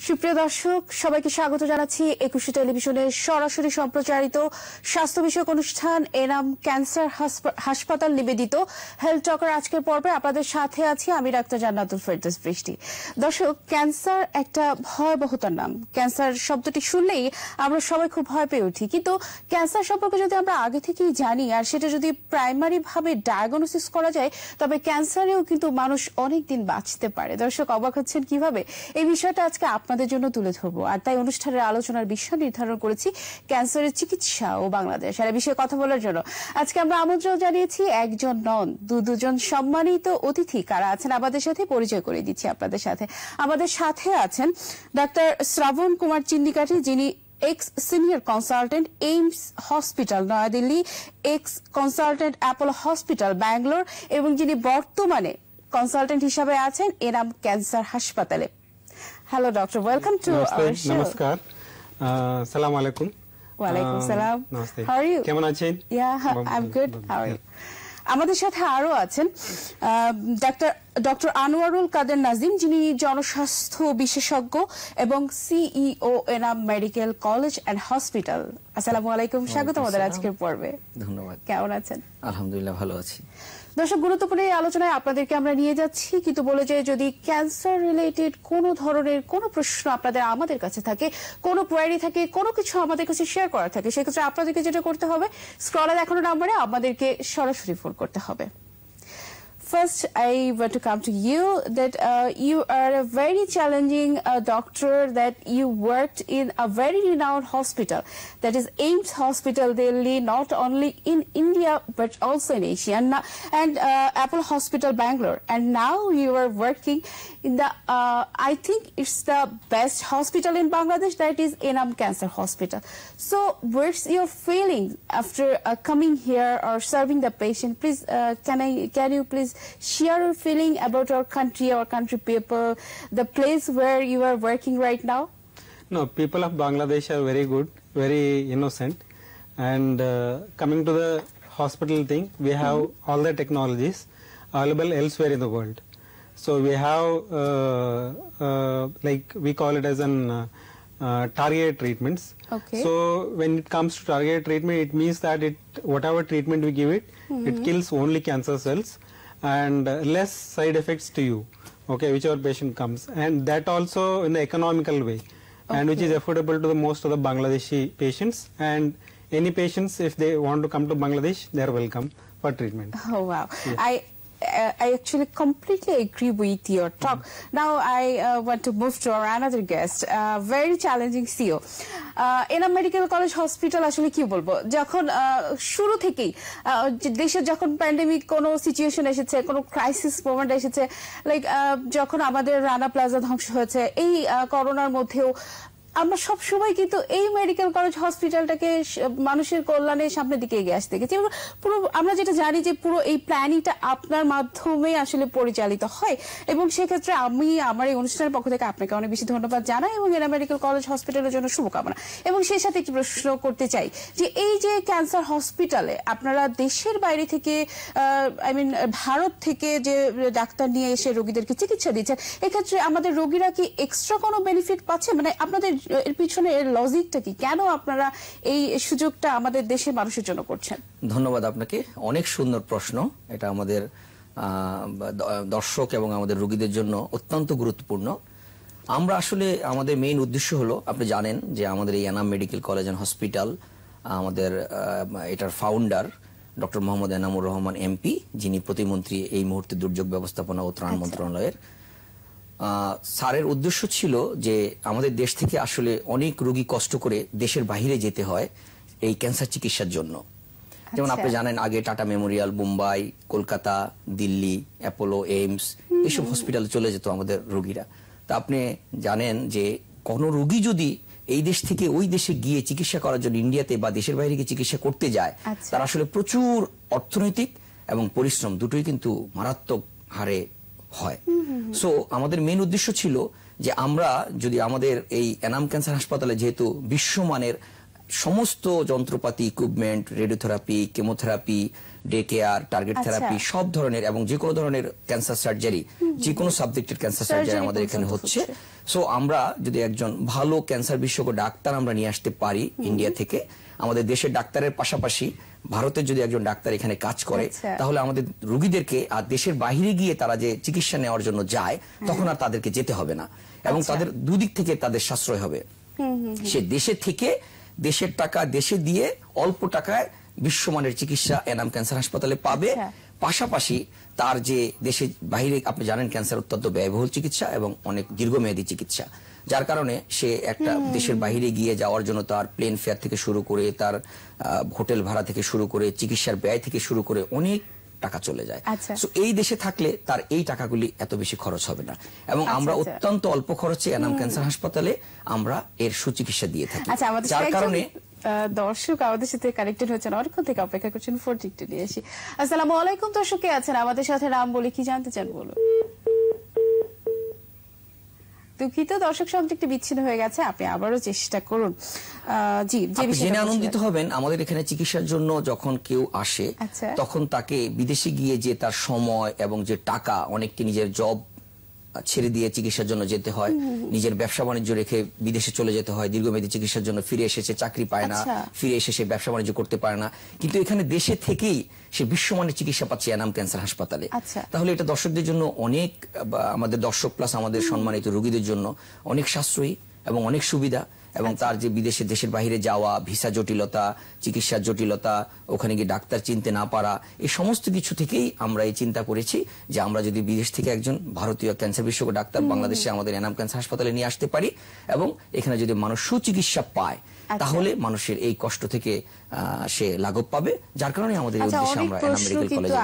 সুপ্রিয় দর্শক সবাইকে স্বাগত জানাচ্ছি 21 টেলিভিশনের সরাসরি সম্প্রচারিত স্বাস্থ্য বিষয়ক অনুষ্ঠান এনাম ক্যান্সার হাসপাতাল নিবেদিত হেলথ টকার আজকের পর্বে আপনাদের সাথে আছি আমি ডাক্তার জান্নাতুল ফেরদৌস বৃষ্টি। দর্শক, ক্যান্সার একটা ভয়াবহতার নাম। ক্যান্সার শব্দটি শুনলেই আমরা সবাই খুব ভয় পেয়ে উঠি, কিন্তু ক্যান্সার সম্পর্কে যদি আমরা আগে থেকেই জানি আর সেটা যদি প্রাইমারি ভাবে ডায়াগনোসিস করা যায় তবে ক্যান্সারেও কিন্তু মানুষ অনেক দিন বাঁচতে পারে। দর্শক, অবাক হচ্ছেন কিভাবে? এই বিষয়টা আজকে আপনাদের জন্য তুলে ধরবো, আর তাই অনুষ্ঠানের আলোচনার বিষয় নির্ধারণ করেছি ক্যান্সারের চিকিৎসা ও বাংলাদেশ। আর এই বিষয়ে কথা বলার জন্য আজকে আমরা আমন্ত্রণ জানিয়েছি একজন নন, দুজন সম্মানিত অতিথি। কারা আছেন আমাদের সাথে পরিচয় করে দিচ্ছি আপনাদের সাথে। আমাদের সাথে আছেন ডাক্তার শ্রাবণ কুমার চিন্নিকাঠি, যিনি ex senior consultant AIIMS hospital Naya Dilli, ex consultant Apollo hospital Bangalore, এবং যিনি বর্তমানে কনসালটেন্ট হিসাবে আছেন এনাম ক্যান্সার হাসপাতালে। Hello doctor, welcome to our show. Namaskar. Assalamu alaikum. Wa alaikum salam. Namaste. How are you? কেমন আছেন? Yeah, I'm good. How are you? আমাদের সাথে আরো আছেন ডক্টর আনোয়ারুল কাদের নাজিম, যিনি জনস্বাস্থ্য বিশেষজ্ঞ এবং CEO Enam medical college and hospital. আসসালামু আলাইকুম, স্বাগত আমাদের আজকের পর্বে। ধন্যবাদ। কেমন আছেন? আলহামদুলিল্লাহ, ভালো আছি। দর্শক, গুরুত্বপূর্ণ এই আলোচনায় আপনাদেরকে আমরা নিয়ে যাচ্ছি, কিন্তু বলে যে যদি ক্যান্সার রিলেটেড কোনো ধরনের কোনো প্রশ্ন আপনাদের আমাদের কাছে থাকে, কোনো কোয়েরি থাকে, কোনো কিছু আমাদের কাছে শেয়ার করা থাকে, সেক্ষেত্রে আপনাদেরকে যেটা করতে হবে, স্ক্রলে দেখানো নাম্বারে আমাদেরকে সরাসরি ফোন করতে হবে। First, I want to come to you that you are a very challenging doctor, that you worked in a very renowned hospital, that is AIIMS Hospital Delhi, not only in India but also in Asia, and Apollo Hospital Bangalore, and now you are working in the I think it's the best hospital in Bangladesh, that is Enam Cancer Hospital. So what's your feeling after coming here or serving the patient? Please can you please share your feeling about our country people, the place where you are working right now? No, people of Bangladesh are very good, very innocent, and coming to the hospital thing, we have all the technologies available elsewhere in the world. So we have like we call it as an targeted treatments. Okay. So when it comes to targeted treatment, it means that whatever treatment we give it, it kills only cancer cells and less side effects to you, okay, whichever patient comes, and that also in the economical way, and which is affordable to the most of the Bangladeshi patients, and any patients, if they want to come to Bangladesh, they are welcome for treatment. Oh wow. Yeah. I actually completely agree with your talk. Now I want to move to our another guest, very challenging CEO. Enam medical college hospital আসলে কি বলবো, যখন শুরু থেকেই দেশে যখন pandemic কোনো situation এসেছে, কোনো ক্রাইসিস মোমেন্ট এসেছে, লাইক যখন আমাদের রানা প্লাজা ধ্বংস হয়েছে, এই করোনার মধ্যেও আমরা সব সময় কিন্তু এই মেডিকেল কলেজ হসপিটালটাকে মানুষের কল্যাণের সামনের দিকে এগিয়ে আসতে গেছি। পুরো আমরা যেটা জানি যে পুরো এই প্ল্যানিংটা আপনার মাধ্যমে আসলে পরিচালিত হয়, এবং সেক্ষেত্রে আমি আমার এই অনুষ্ঠানের পক্ষ থেকে আপনাকে অনেক বেশি ধন্যবাদ জানাই এবং এনাম মেডিকেল কলেজ হসপিটালের জন্য শুভকামনা। এবং সেই সাথে একটি প্রশ্ন করতে চাই যে এই যে ক্যান্সার হসপিটালে আপনারা দেশের বাইরে থেকে ভারত থেকে যে ডাক্তার নিয়ে এসে রোগীদেরকে চিকিৎসা দিচ্ছেন, এক্ষেত্রে আমাদের রোগীরা কি এক্সট্রা কোনো বেনিফিট পাচ্ছে? মানে আপনাদের এর পিছনে এর লজিকটা কি, কেন আপনারা এই সুযোগটা আমাদের দেশের মানুষের জন্য করছেন? ধন্যবাদ আপনাকে, অনেক সুন্দর প্রশ্ন। এটা আমাদের দর্শক এবং আমাদের রোগীদের জন্য অত্যন্ত গুরুত্বপূর্ণ। আমরা আসলে আমাদের মেইন উদ্দেশ্য হলো, আপনি জানেন যে আমাদের এই Enam medical college and hospital, আমাদের এটার founder doctor Mohammad Enamur Rahman MP, যিনি প্রতিমন্ত্রী এই মুহূর্তে দুর্যোগ ব্যবস্থাপনা ও ত্রাণ মন্ত্রণালয়ের। স্যারের উদ্দেশ্য ছিল যে আমাদের দেশ থেকে আসলে অনেক রোগী কষ্ট করে দেশের বাইরে যেতে হয় এই ক্যান্সার চিকিৎসার জন্য। যেমন আপনি জানেন আগে Tata memorial, Mumbai, Kolkata, Delhi, Apollo, AIIMS এইসব হসপিটালে চলে যেত আমাদের রোগীরা। তা আপনি জানেন যে কোনো রোগী যদি এই দেশ থেকে ওই দেশে গিয়ে চিকিৎসা করার জন্য ইন্ডিয়াতে বা দেশের বাইরে গিয়ে চিকিৎসা করতে যায়, তার আসলে প্রচুর অর্থনৈতিক এবং পরিশ্রম দুটোই কিন্তু মারাত্মক হারে হয়। সো আমাদের মেইন উদ্দেশ্য ছিল যে আমরা যদি আমাদের এই এনাম ক্যান্সার হাসপাতালে যেহেতু বিশ্বমানের সমস্ত যন্ত্রপাতি, equipment, radiotherapy, chemotherapy, day care, target therapy, সব ধরনের এবং যে কোনো ধরনের ক্যান্সার সার্জারি, যে কোনো সাবজেক্টের ক্যান্সার সার্জারি আমাদের এখানে হচ্ছে। সো আমরা যদি একজন ভালো ক্যান্সার বিশেষজ্ঞ ডাক্তার আমরা নিয়ে আসতে পারি ইন্ডিয়া থেকে, আমাদের দেশের ডাক্তারের পাশাপাশি ভারতের যদি একজন ডাক্তার এখানে কাজ করে, তাহলে আমাদের রোগীদেরকে আর দেশের বাইরে গিয়ে তারা যে চিকিৎসা নেওয়ার জন্য যায়, তখন আর তাদেরকে যেতে হবে না এবং তাদের দুদিক থেকে তাদের সাশ্রয় হবে। সে দেশে থেকে দেশের টাকা দেশে দিয়ে অল্প টাকায় বিশ্বমানের চিকিৎসা এনাম ক্যান্সার হাসপাতালে পাবে। পাশাপাশি তার যে দেশে বাইরে, আপনি জানেন ক্যান্সার অত্যন্ত ব্যয়বহুল চিকিৎসা এবং অনেক দীর্ঘমেয়াদী চিকিৎসা, যার কারণে সে একটা দেশের বাইরে গিয়ে যাওয়ার জন্য তার প্লেন ফেয়ার থেকে শুরু করে, তার হোটেল ভাড়া থেকে শুরু করে, চিকিৎসার ব্যয় থেকে শুরু করে অনেক টাকা চলে যায়। সো এই দেশে থাকলে তার এই টাকাগুলি এত বেশি খরচ হবে না এবং আমরা অত্যন্ত অল্প খরচে এনাম ক্যান্সার হাসপাতালে আমরা এর সুচিকিৎসা দিয়ে থাকি, যার কারণে দর্শক আমাদের সাথে কানেক্টেড হচ্ছেন, অনেকক্ষণ থেকে অপেক্ষা করছেন। ফোন টিকটে নিয়ে আসি। আসসালামু আলাইকুম দর্শক, কে আছেন আমাদের সাথে? নাম বলে কি জানতে চান বলুন। দুঃখিত দর্শক, সংযোগটি বিচ্ছিন্ন হয়ে গেছে, আপনি আবারও চেষ্টা করুন। জি, জেনে আনন্দিত হবেন আমাদের এখানে চিকিৎসার জন্য যখন কেউ আসে, তখন তাকে বিদেশে গিয়ে যে তার সময় এবং যে টাকা, অনেককে নিজের জব ছেড়ে দিয়ে চিকিৎসার জন্য যেতে হয়, নিজের ব্যবসা বাণিজ্য রেখে বিদেশে চলে যেতে হয় দীর্ঘমেয়াদী চিকিৎসার জন্য, ফিরে এসে সে চাকরি পায় না, ফিরে এসে সে ব্যবসা বাণিজ্য করতে পারে না, কিন্তু এখানে দেশে থেকেই সে বিশ্বমানের চিকিৎসা পাচ্ছে এনাম ক্যান্সার হাসপাতালে। তাহলে এটা দর্শকদের জন্য অনেক, আমাদের দর্শক প্লাস আমাদের সম্মানিত রোগীদের জন্য অনেক সাশ্রয়ী এবং অনেক সুবিধা। এবং তার যে বিদেশে, দেশের বাইরে যাওয়া, ভিসা জটিলতা, চিকিৎসার জটিলতা, ওখানে গিয়ে ডাক্তার চিনতে না পারা, এই সমস্ত কিছু থেকেই আমরা এই চিন্তা করেছি যে আমরা যদি বিদেশ থেকে একজন ভারতীয় ক্যান্সার বিশেষজ্ঞ ডাক্তার বাংলাদেশে আমাদের এনাম ক্যান্সার হাসপাতালে নিয়ে আসতে পারি এবং এখানে যদি মানুষ সুচিকিৎসা পায়, তাহলে মানুষের এই কষ্ট থেকে সে লাঘব পাবে, যার কারণে আমাদের উদ্দেশ্যে আমরা এনাম মেডিকেল কলেজে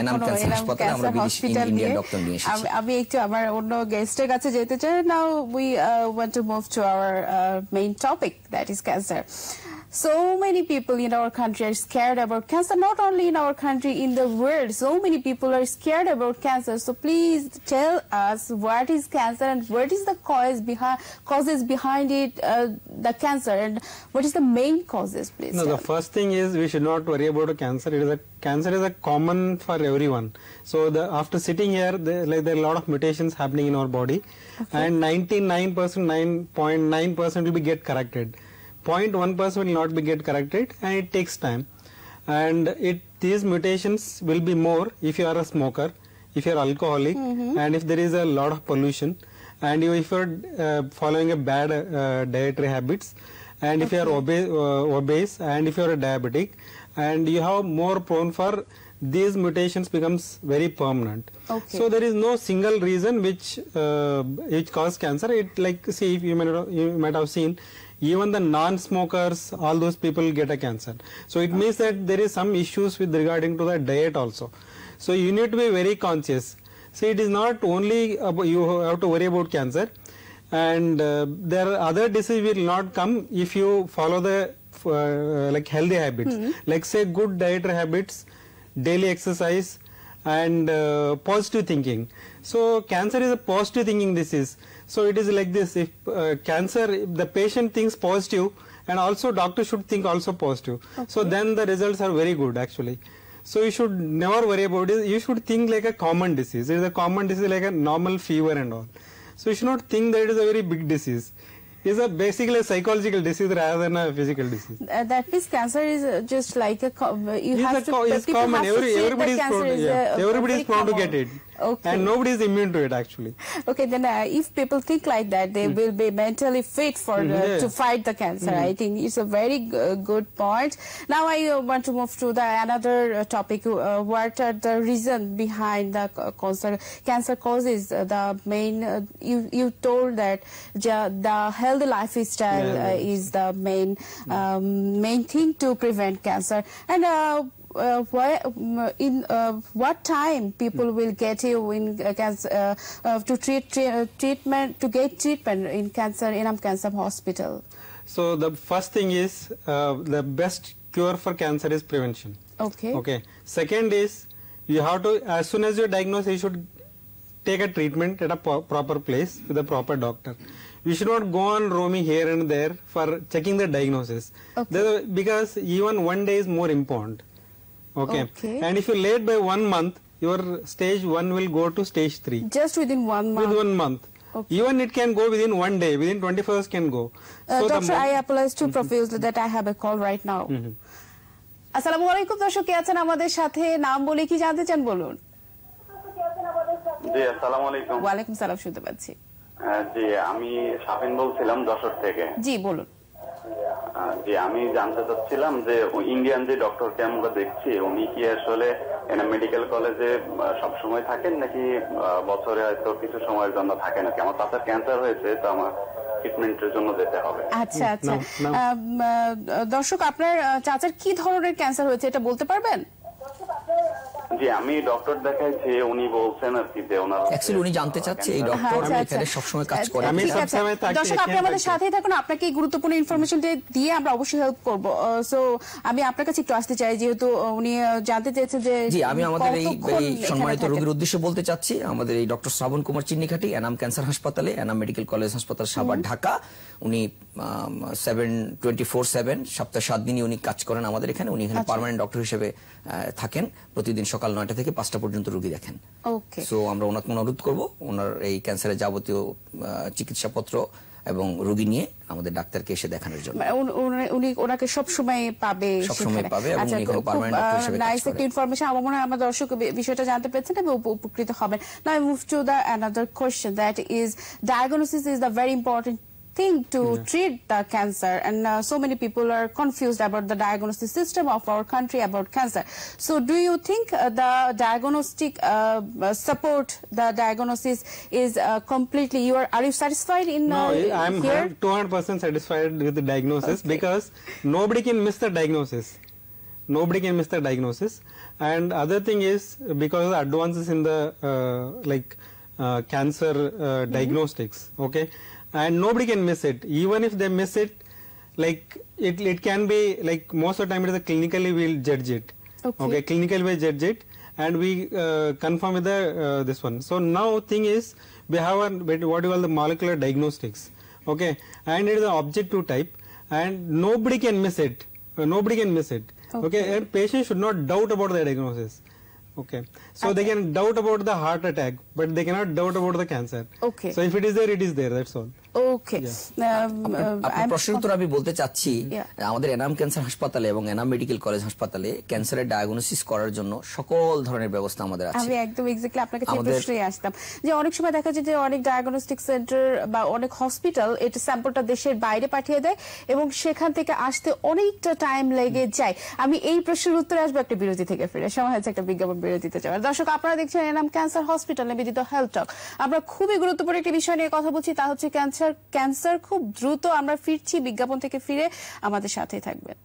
এনাম ক্যান্সার হাসপাতালে আমরা বিদেশি ইন্ডিয়ান ডক্টর নিয়ে এসেছি। আমি একটু আমার অন্য গেস্টের কাছে যেতে চাই। Now we want to move to our main topic, that is cancer. So many people in our country are scared about cancer, not only in our country, in the world. So many people are scared about cancer. So please tell us what is cancer and what is the causes behind it, the cancer, and what is the main causes, please? No, the first thing is we should not worry about cancer. Cancer is a common for everyone. So after sitting here, there are a lot of mutations happening in our body, and 9.9% will be get corrected. 0.1% will not be get corrected, and it takes time. And these mutations will be more if you are a smoker, if you are alcoholic, and if there is a lot of pollution, and if you are following a bad dietary habits, and if you are obese, and if you are a diabetic, and you have more prone for these mutations becomes very permanent. So there is no single reason which cause cancer. It like, see, if you might have seen, even the non-smokers, all those people get a cancer. So it means that there is some issues with regarding to the diet also. So you need to be very conscious. See, it is not only you have to worry about cancer, and there are other diseases will not come if you follow the like healthy habits, like say good dietary habits, daily exercise, and positive thinking. So cancer is a positive thinking disease. So it is like this: if cancer, if the patient thinks positive, and also doctor should think also positive. So then the results are very good actually. So you should never worry about it. You should think like a common disease. It is a common disease like a normal fever and all. So you should not think that it is a very big disease. It is basically a psychological disease rather than a physical disease. That means cancer is just like a it's common. Everybody is prone to get it. And nobody is immune to it actually. Okay, then if people think like that, they will be mentally fit for to fight the cancer. I think it's a very good point. Now I want to move to another topic. What are the reasons behind the cancer causes? The main you told that the healthy lifestyle is the main thing to prevent cancer. And in what time people will get you in cancer to get treatment in cancer in Cancer Hospital? So the first thing is the best cure for cancer is prevention. Okay. Second is you have to, as soon as you're diagnosed, you should take a treatment at a proper place with a proper doctor. we should not go on roaming here and there for checking the diagnosis. Because even one day is more important. Okay. And if you late by 1 month, your stage 1 will go to stage 3. Just within 1 month. Within 1 month. Even it can go within 1 day, within 24 hours can go. Doctor, I apologize too profusely that I have a call right now. আসসালামু আলাইকুম দর্শক, কে আছেন আমাদের সাথে? নাম বলে কি জানতে চান বলুন। জি আসসালামু আলাইকুম। ওয়ালাইকুম সালাম, শুনতে পাচ্ছি। জি আমি শাফিন বলছিলাম যশোর থেকে। জি বলুন। জি আমি জানতে চাচ্ছিলাম যে ইন্ডিয়ান যে ডক্টরকে আমরা দেখছি উনি কি আসলে মেডিকেল কলেজে সব সময় থাকেন নাকি বছরে হয়তো কিছু সময়ের জন্য থাকেন নাকি? আমার চাচার ক্যান্সার হয়েছে, তো আমার ট্রিটমেন্টের জন্য যেতে হবে। আচ্ছা আচ্ছা, দর্শক আপনার চাচার কি ধরনের ক্যান্সার হয়েছে এটা বলতে পারবেন? জি আমি ডক্টর দেখাইছি, উনি বলছেন আর কি যে ওনার অ্যাকচুয়ালি উনি জানতে চাচ্ছে এই ডক্টর এখানে সব সময় কাজ করে। আমি সবসময় থাকি। দর্শক আপনি আমাদের সাথেই থাকুন, আপনাকে এই গুরুত্বপূর্ণ ইনফরমেশনটা দিয়ে আমরা অবশ্যই হেল্প করব। সো আমি আপনার কাছে একটু আসতে চাই, যেহেতু উনি জানতে চেয়েছেন যে জি আমি আমাদের এই সম্মানিত রোগীর উদ্দেশ্যে বলতে চাচ্ছি, আমাদের এই ডক্টর শ্রাবণ কুমার চিন্নিঘাটি এনাম ক্যান্সার হাসপাতালে, এনাম মেডিকেল কলেজ হাসপাতাল সাভার ঢাকা, উনি 24/7 সপ্তাহে 7 দিনই উনি কাজ করেন আমাদের এখানে। উনি এখানে পার্মানেন্ট ডক্টর হিসেবে থাকেন, প্রতিদিন সকাল 9টা থেকে 5টা পর্যন্ত রোগী দেখেন। সো আমরা ওনাকে অনুরোধ করবো ওনার এই ক্যান্সারের যাবতীয় চিকিৎসাপত্র এবং রোগী নিয়ে আমাদের ডাক্তারকে এসে দেখানোর জন্য। উনি ওনাকে সব সময় পাবে, সবসময় পাবে এবং উনি এখানে পার্মানেন্ট ডক্টর হিসেবে কাজ নাইস একটা ইনফরমেশন। আমার মনে হয় আমার দর্শক বিষয়টা জানতে পেরেছেন এবং উপকৃত হবেন। নাও I move to the another question, that is diagnosis is the very important thing to treat the cancer, and so many people are confused about the diagnostic system of our country about cancer. So do you think the diagnostic support, the diagnosis is completely, are you satisfied in No, I'm here? 200% satisfied with the diagnosis, because nobody can miss the diagnosis. Nobody can miss the diagnosis. And other thing is, because of the advances in the cancer diagnostics, okay, and nobody can miss it. Even if they miss it, like it can be like most of the time it is a clinically we'll judge it. Okay, clinically we judge it and we confirm with the this one. So now thing is we have what you call the molecular diagnostics. Okay, and it is an objective type and nobody can miss it. Nobody can miss it. Okay, and patients should not doubt about the diagnosis. Okay, so they can doubt about the heart attack, but they cannot doubt about the cancer. Okay, so if it is there, it is there. That's all. Okay. আপনার প্রশ্নের উত্তর আমি বলতে চাচ্ছি, আমাদের Enam cancer হাসপাতালে এবং Enam medical college হাসপাতালে ক্যান্সারের ডায়াগনোসিস করার জন্য সকল ধরনের ব্যবস্থা আমাদের আছে। আমি একদম এক্স্যাক্টলি আপনার কাছে প্রশ্নই আসতাম, যে অনেক সময় দেখা যায় যে অনেক ডায়াগনস্টিক সেন্টার বা অনেক হসপিটাল এটা স্যাম্পলটা দেশের বাইরে পাঠিয়ে দেয় এবং সেখান থেকে আসতে অনেকটা টাইম লেগে যায়। আমি এই প্রশ্নের উত্তরে আসবো একটা বিরতি থেকে ফিরে। সময় হচ্ছে একটা বিজ্ঞাপন বিরতিতে যাওয়ার। দর্শক আপনারা দেখছেন এনাম ক্যান্সার হসপিটাল নিবেদিত হেলথ টক। আমরা খুবই গুরুত্বপূর্ণ একটি বিষয় নিয়ে কথা বলছি, তা হচ্ছে ক্যান্সার। খুব দ্রুত আমরা ফিরছি বিজ্ঞাপন থেকে ফিরে, আমাদের সাথেই থাকবেন।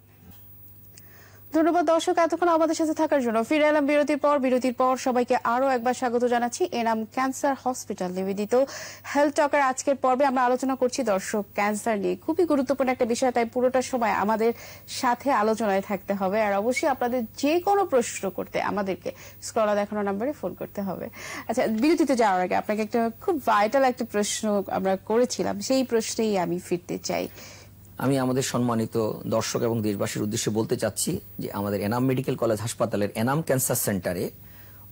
ধন্যবাদ দর্শক এতক্ষণ আমাদের সাথে থাকার জন্য। ফিরে এলাম বিরতির পর সবাইকে আরো একবার স্বাগত জানাচ্ছি এনাম ক্যান্সার হসপিটাল নিবেদিত হেলথ টকের আজকের পর্বে। আমরা আলোচনা করছি দর্শক ক্যান্সার নিয়ে, খুবই গুরুত্বপূর্ণ একটা বিষয়, তাই পুরোটা সময় আমাদের সাথে আলোচনায় থাকতে হবে। আর অবশ্যই আপনাদের যে কোনো প্রশ্ন করতে আমাদেরকে স্ক্রলে দেখানো নাম্বারে ফোন করতে হবে। আচ্ছা, বিরতিতে যাওয়ার আগে আপনাকে একটা খুব ভাইটাল একটা প্রশ্ন আমরা করেছিলাম, সেই প্রশ্নেই আমি ফিরতে চাই। আমি আমাদের সম্মানিত দর্শক এবং দেশবাসীর উদ্দেশ্যে বলতে চাচ্ছি যে আমাদের এনাম মেডিকেল কলেজ হাসপাতালের এনাম ক্যান্সার সেন্টারে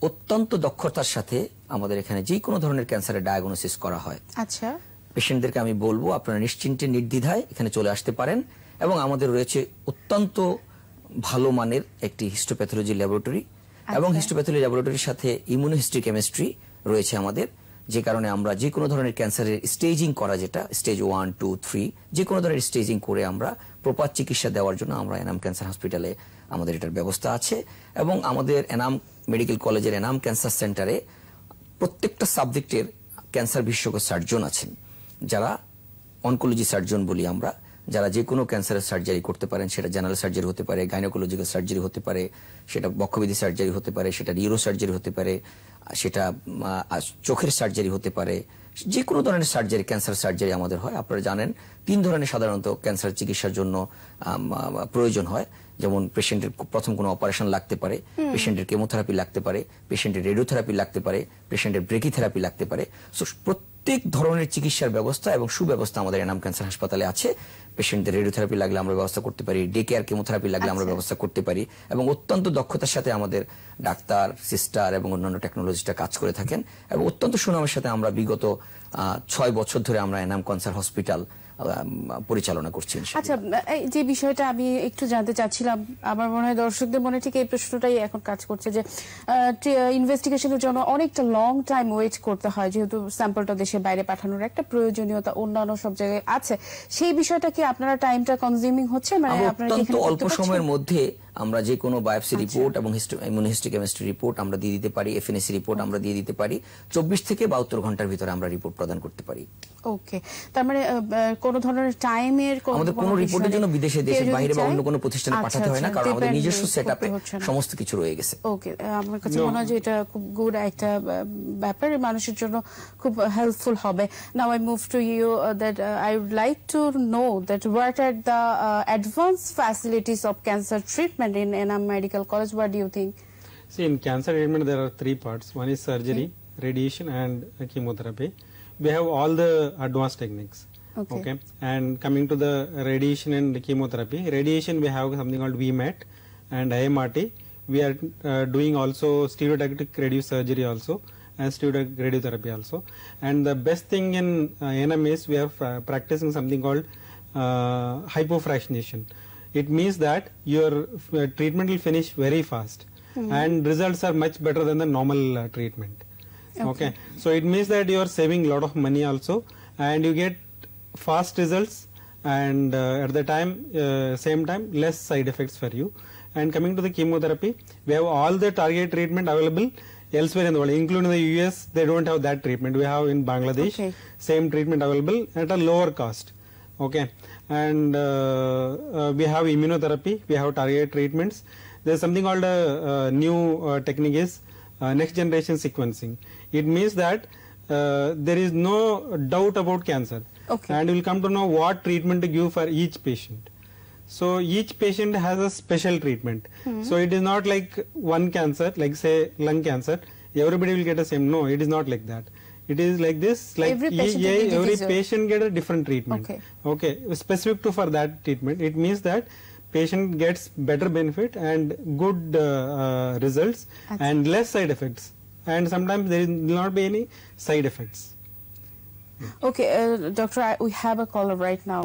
অত্যন্ত দক্ষতার সাথে আমাদের এখানে যে কোনো ধরনের ক্যান্সারের ডায়াগনোসিস করা হয়। আচ্ছা, পেশেন্টদেরকে আমি বলবো আপনারা নিশ্চিন্তে নির্দ্বিধায় এখানে চলে আসতে পারেন এবং আমাদের রয়েছে অত্যন্ত ভালো মানের একটি হিস্টোপ্যাথোলজি ল্যাবরেটরি এবং হিস্টোপ্যাথোলজি ল্যাবরেটরির সাথে ইমিউনোহিস্টোকেমিস্ট্রি রয়েছে আমাদের, যে কারণে আমরা যে কোনো ধরনের ক্যান্সারের স্টেজিং করা, যেটা স্টেজ 1, 2, 3 যে কোনো ধরনের স্টেজিং করে আমরা প্রপার চিকিৎসা দেওয়ার জন্য আমরা এনাম ক্যান্সার হসপিটালে আমাদের এটার ব্যবস্থা আছে। এবং আমাদের এনাম মেডিকেল কলেজের এনাম ক্যান্সার সেন্টারে প্রত্যেকটা সাবজেক্টের ক্যান্সার বিশেষজ্ঞ সার্জন আছেন, যারা অনকোলজি সার্জন বলি আমরা, যারা যে কোনো ক্যান্সারের সার্জারি করতে পারেন। সেটা জেনারেল সার্জারি হতে পারে, গাইনোকোলজিক্যাল সার্জারি হতে পারে, সেটা বক্ষবিধি সার্জারি হতে পারে, সেটা নিউরো সার্জারি হতে পারে, সেটা চোখের সার্জারি হতে পারে, যে কোনো ধরনের সার্জারি, ক্যান্সার সার্জারি আমাদের হয়। আপনারা জানেন 3 ধরনের সাধারণত ক্যান্সার চিকিৎসার জন্য প্রয়োজন হয়, যেমন পেশেন্টের প্রথম কোনো অপারেশন লাগতে পারে, পেশেন্টের কেমোথেরাপি লাগতে পারে, পেশেন্টের রেডিওথেরাপি লাগতে পারে, পেশেন্টের ব্রেকিথেরাপি লাগতে পারে। সো প্রত্যেক ধরনের চিকিৎসার ব্যবস্থা এবং সুব্যবস্থা আমাদের এনাম ক্যান্সার হাসপাতালে আছে। পেশেন্টদের রেডিওথেরাপি লাগলে আমরা ব্যবস্থা করতে পারি, ডে কেয়ার কেমোথেরাপি লাগলে আমরা ব্যবস্থা করতে পারি, এবং অত্যন্ত দক্ষতার সাথে আমাদের ডাক্তার, সিস্টার এবং অন্যান্য টেকনোলজিস্টরা কাজ করে থাকেন, এবং অত্যন্ত সুনামের সাথে আমরা বিগত 6 বছর ধরে আমরা এনাম ক্যান্সার হসপিটাল পরিচালনা করছি। আচ্ছা, যে বিষয়টা আমি একটু জানতে চাচ্ছিলাম, আমার মনে হয় দর্শকদের মনে ঠিক এই প্রশ্নটাই এখন কাজ করছে যে ইনভেস্টিগেশনের জন্য অনেকটা লং টাইম ওয়েট করতে হয়, যেহেতু স্যাম্পলটা দেশের বাইরে পাঠানোর একটা প্রয়োজনীয়তা অন্যান্য সব জায়গায় আছে। সেই বিষয়টা কি আপনারা টাইমটা কনজিউমিং হচ্ছে? মানে আপনারা অত্যন্ত অল্প সময়ের মধ্যে আমরা যে কোনো বায়োপসি রিপোর্ট এবং ইমিউনোহিস্টোকেমিস্ট্রি রিপোর্ট আমরা দিয়ে দিতে পারি, এফএনএসি রিপোর্ট আমরা দিয়ে দিতে পারি, 24 থেকে 72 ঘন্টার ভিতরে আমরা রিপোর্ট প্রদান করতে পারি। ওকে, তার মানে কোন ধরনের টাইমের আমাদের কোনো রিপোর্টের জন্য বিদেশে, দেশের বাইরে বা অন্য কোনো প্রতিষ্ঠানে পাঠাতে হয় না, কারণ আমাদের নিজস্ব সেটআপে সমস্ত কিছু রয়ে গেছে। ওকে, আমার কাছে মনে হয় যে এটা খুব গুড একটা ব্যাপার, মানুষের জন্য খুব হেল্পফুল হবে। Now I move to you that I would like to know that what are the advance facilities of cancer treatment in Enam Medical College. What do you think? See, in cancer treatment there are 3 parts. One is surgery, radiation and chemotherapy. We have all the advanced techniques. Okay. And coming to the radiation and the chemotherapy, radiation we have something called VMAT and IMRT. We are doing also stereotactic radiosurgery also and stereotactic radiotherapy also. And the best thing in Enam is we are practicing something called hypofractionation. It means that your treatment will finish very fast and results are much better than the normal treatment. Okay. So it means that you are saving a lot of money also, and you get fast results, and at the same time less side effects for you. And coming to the chemotherapy, we have all the target treatment available elsewhere in the world, including the US. They don't have that treatment. We have in Bangladesh same treatment available at a lower cost. Okay, and we have immunotherapy, we have targeted treatments. There is something called a new technique is next generation sequencing. It means that there is no doubt about cancer, and you will come to know what treatment to give for each patient. So each patient has a special treatment. So it is not like one cancer, like say lung cancer, everybody will get the same. No, it is not like that. It is like this, like every patient get a different treatment. Okay, specific to for that treatment. It means that patient gets better benefit and good results and less side effects. And sometimes there will not be any side effects. Okay, doctor, we have a caller right now.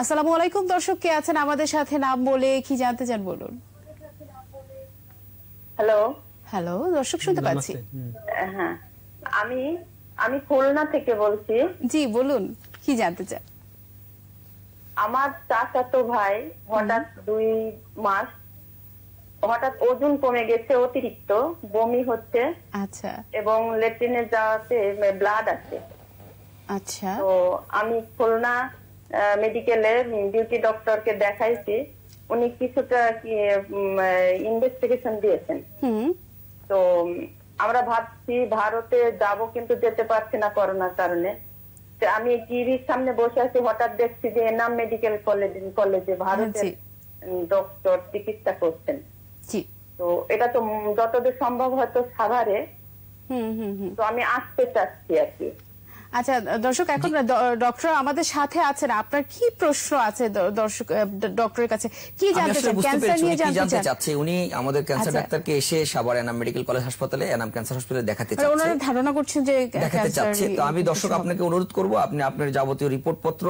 Assalamu alaikum, দর্শক কে আছেন আমাদের সাথে, নাম বলে কি জানতে চান বলুন। হ্যালো হ্যালো, দর্শক শুনতে পাচ্ছি। হ্যাঁ, আমি খুলনা থেকে বলছি। জি বলুন, কি জানতে চান? আমার চাচাতো ভাই হঠাৎ 2 মাস হঠাৎ ওজন কমে গেছে, অতিরিক্ত বমি হচ্ছে, আচ্ছা, এবং ল্যাট্রিনে যাওয়াতে ব্লাড আছে। আচ্ছা, তো আমি খুলনা মেডিকেলে ডিউটি ডক্টরকে দেখাইছি, উনি কিছুটা ইনভেস্টিগেশন দিয়েছেন। তো আমরা ভাবছি ভারতে যাব, কিন্তু যেতে পারছি না করোনার কারণে। আমি টিভির সামনে বসে আছি, হঠাৎ দেখছি যে এনাম মেডিকেল কলেজে ভারতের ডক্টর চিকিৎসা করছেন। তো এটা তো যতদূর সম্ভব হয়তো সাভারে, তো আমি আসতে চাচ্ছি আর কি। আচ্ছা দর্শক, এখন ডক্টর আমাদের সাথে আছেন, আপনার কি প্রশ্ন আছে দর্শক ডক্টরের কাছে? কি জানতে চান? ক্যান্সার নিয়ে জানতে চাচ্ছি। উনি আমাদের ক্যান্সার ডাক্তারকে এসে সাভার এনাম মেডিকেল কলেজ হাসপাতালে, এনাম ক্যান্সার হাসপাতালে দেখাতে চাচ্ছেন, ওনারা ধারণা করছেন যে দেখাতে চাচ্ছে। তো আমি দর্শক আপনাকে অনুরোধ করব, আপনি আপনার যাবতীয় রিপোর্টপত্র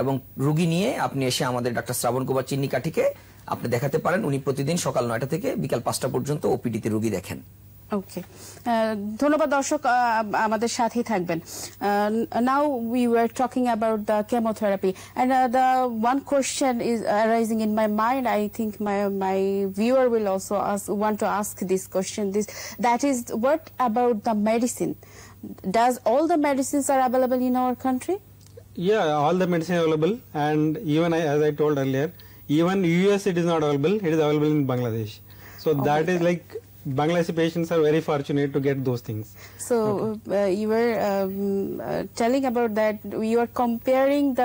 এবং রোগী নিয়ে আপনি এসে আমাদের ডাক্তার শ্রাবণ কুমার চিন্নিকাঠিকে আপনি দেখাতে পারেন। উনি প্রতিদিন সকাল 9টা থেকে বিকাল 5টা পর্যন্ত ওপিডিতে রোগী দেখেন। ওকে, ধন্যবাদ দর্শক, আমাদের সাথেই থাকবেন। Now we were talking about the chemotherapy, and the one question is arising in my mind. I think my viewer will also want to ask this question. That is, what about the medicine? Does all the medicines are available in our country? Yeah, all the medicine available, and even as I told earlier, even US it is not available. It is available in Bangladesh. So that is like Bangladeshi patients are very fortunate to get those things. So you were telling about that you are comparing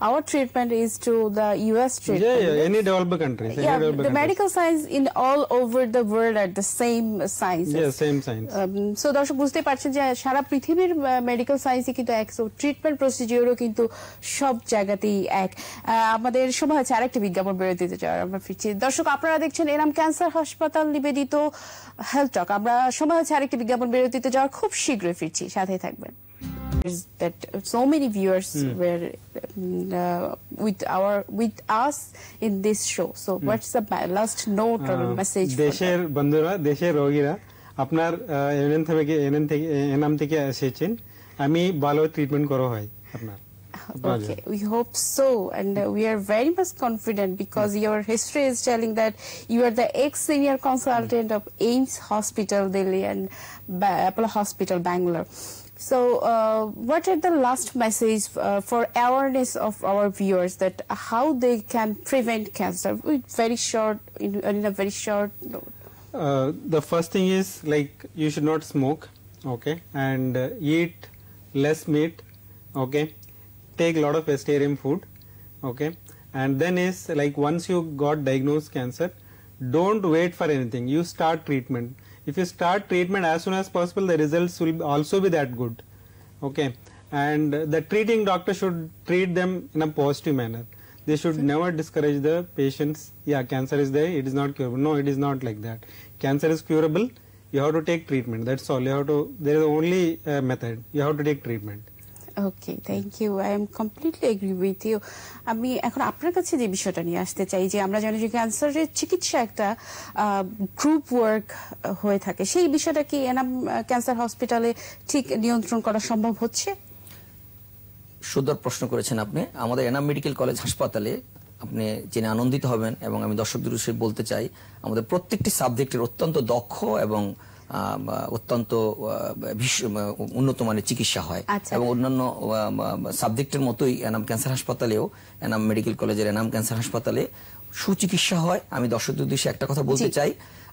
our treatment is to the US treatment. Yeah, any developed countries. Yeah, the medical science in all over the world are the same sciences. Yeah, same science. So দর্শক বুঝতে পারছেন যে সারা পৃথিবীর medical সায়েন্সই কিন্তু এক, so treatment প্রসিডিওরও কিন্তু সব জায়গাতেই এক। আমাদের সময় হচ্ছে আরেকটি বিজ্ঞাপন বিরতিতে যাওয়ার, আমরা ফিরছি। দর্শক আপনারা দেখছেন এনাম ক্যান্সার হাসপাতাল নিবেদিত হেলথ টক। আমরা সময় হচ্ছে আরেকটি বিজ্ঞাপন বিরতিতে যাওয়ার, খুব শীঘ্রই ফিরছি, সাথেই থাকবেন। That so many viewers were with us in this show. So what's the last note or message? দেশের বন্ধুরা, দেশের রোগীরা, আপনার এনাম থেকে এসেছেন, আমি ভালো ট্রিটমেন্ট করা হয় আপনার। Okay, we hope so, and we are very much confident because your history is telling that you are the ex-senior consultant of AIIMS Hospital, Delhi, and Apollo Hospital, Bangalore. So, what are the last message for awareness of our viewers that how they can prevent cancer? In a very short note. The first thing is like you should not smoke, okay, and eat less meat, okay. Take a lot of vegetarian food, okay, and then is like once you got diagnosed cancer, don't wait for anything. You start treatment. If you start treatment as soon as possible, the results will also be that good, okay. And the treating doctor should treat them in a positive manner. They should never discourage the patients. Yeah, cancer is there, it is not curable. No, it is not like that. Cancer is curable. You have to take treatment. That's all. You have to. There is only a method. You have to take treatment. Okay, thank you. I am completely agree with you. আমি এখন আপনার কাছে যে বিষয়টা নিয়ে আসতে চাই যে আমরা জানি যে ক্যান্সারের চিকিৎসা একটা গ্রুপ ওয়ার্ক হয়ে থাকে, সেই বিষয়টা কি এনাম ক্যান্সার হসপিটালে ঠিক নিয়ন্ত্রণ করা সম্ভব হচ্ছে? সুন্দর প্রশ্ন করেছেন আপনি। আমাদের এনাম মেডিকেল কলেজ হাসপাতালে আপনি জেনে আনন্দিত হবেন এবং আমি দর্শকদের উদ্দেশ্যে বলতে চাই আমাদের প্রত্যেকটি সাবজেক্টের অত্যন্ত দক্ষ এবং অত্যন্ত উন্নত মানের চিকিৎসা হয় এবং অন্যান্য সাবজেক্টের মতোই এনাম ক্যান্সার হাসপাতালেও, এনাম মেডিকেল কলেজের এনাম ক্যান্সার হাসপাতালে সুচিকিৎসা হয়। আমি দর্শকদের উদ্দেশ্যে একটা কথা বলতে চাই,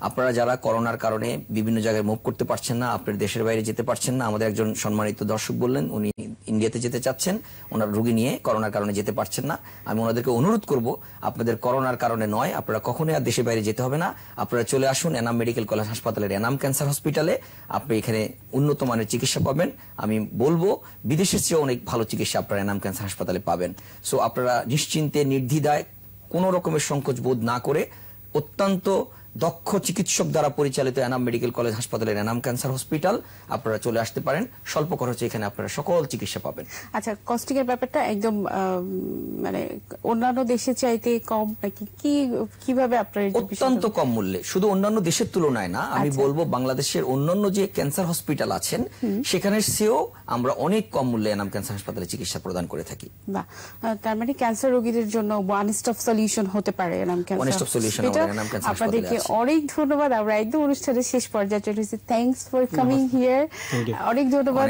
আপনারা যারা করোনার কারণে বিভিন্ন জায়গায় মুভ করতে পারছেন না, আপনার দেশের বাইরে যেতে পারছেন না, আমাদের একজন সম্মানিত দর্শক বললেন উনি ইন্ডিয়াতে যেতে চাচ্ছেন, ওনার রোগী নিয়ে করোনার কারণে যেতে পারছেন না। আমি ওনাদেরকে অনুরোধ করব, আপনাদের করোনার কারণে নয়, আপনারা কখনোই আর দেশের বাইরে যেতে হবে না, আপনারা চলে আসুন এনাম মেডিকেল কলেজ হাসপাতালের এনাম ক্যান্সার হসপিটালে। আপনি এখানে উন্নত মানের চিকিৎসা পাবেন। আমি বলবো বিদেশের চেয়ে অনেক ভালো চিকিৎসা আপনারা এনাম ক্যান্সার হাসপাতালে পাবেন। সো আপনারা নিশ্চিন্তে, নির্দ্বিধায়, কোন রকমের সংকোচ বোধ না করে অত্যন্ত দক্ষ চিকিৎসক দ্বারা পরিচালিত এনাম মেডিকেল কলেজ হাসপাতালের এনাম ক্যান্সার হসপিটাল আপনারা চলে আসতে পারেন। স্বল্প খরচে এখানে আপনারা সকল চিকিৎসা পাবেন। আচ্ছা, কস্টিং এর ব্যাপারটা একদম মানে অন্যান্য দেশের চাইতে কম নাকি কিভাবে আপনারা? অত্যন্ত কম মূল্যে, শুধু অন্যান্য দেশের তুলনায় না, আমি বলবো বাংলাদেশের অন্যান্য যে ক্যান্সার হসপিটাল আছেন সেখানের চেয়েও আমরা অনেক কম মূল্যে এনাম ক্যান্সার হাসপাতালে চিকিৎসা প্রদান করে থাকি। বাহ, তার মানে ক্যান্সার রোগীদের জন্য ওয়ান স্টপ সলিউশন হতে পারে Enam cancer. One stop solution আমাদের এনাম ক্যান্সার হাসপাতালে আছে। অনেক ধন্যবাদ। আমরা একদম অনুষ্ঠানের শেষ পর্যায়ে চলে এসেছি। Thanks for coming here. অনেক ধন্যবাদ,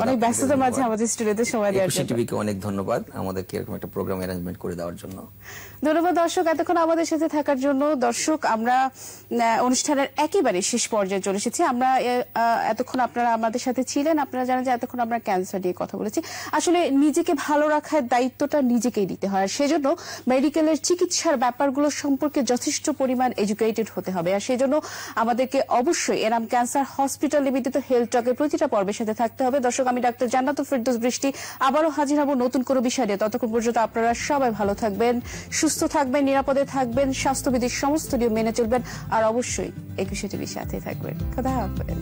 অনেক ব্যস্ততার মাঝে আমাদের স্টুডিওতে সময় দেওয়ার জন্য। টিভিকে অনেক ধন্যবাদ আমাদেরকে এরকম একটা প্রোগ্রাম অ্যারেঞ্জমেন্ট করে দেওয়ার জন্য। ধন্যবাদ দর্শক এতক্ষণ আমাদের সাথে থাকার জন্য। দর্শক, আমরা অনুষ্ঠানের একেবারে শেষ পর্যায়ে চলে এসেছি। আমরা এতক্ষণ আপনারা আমাদের সাথে ছিলেন, আপনারা জানেন যে এতক্ষণ আমরা ক্যান্সার নিয়ে কথা বলেছি। আসলে নিজেকে ভালো রাখার দায়িত্বটা নিজেকেই নিতে হয়, আর সেজন্য মেডিকেলের চিকিৎসার ব্যাপারগুলো সম্পর্কে যথেষ্ট পরিমাণ এডুকেটেড হতে হবে। আর সেজন্য আমাদেরকে অবশ্যই এনাম ক্যান্সার হসপিটাল নিবেদিত হেলথ টকের প্রতিটা পর্বের সাথে থাকতে হবে। দর্শক, আমি ডাক্তার জান্নাতুল ফেরদৌস বৃষ্টি আবারও হাজির হব নতুন কোনো বিষয় নিয়ে। ততক্ষণ পর্যন্ত আপনারা সবাই ভালো থাকবেন, সুস্থ থাকবেন, নিরাপদে থাকবেন, স্বাস্থ্যবিধির সমস্ত নিয়ম মেনে চলবেন, আর অবশ্যই 21 টিভির সাথে থাকবেন। খোদা হাফেজ।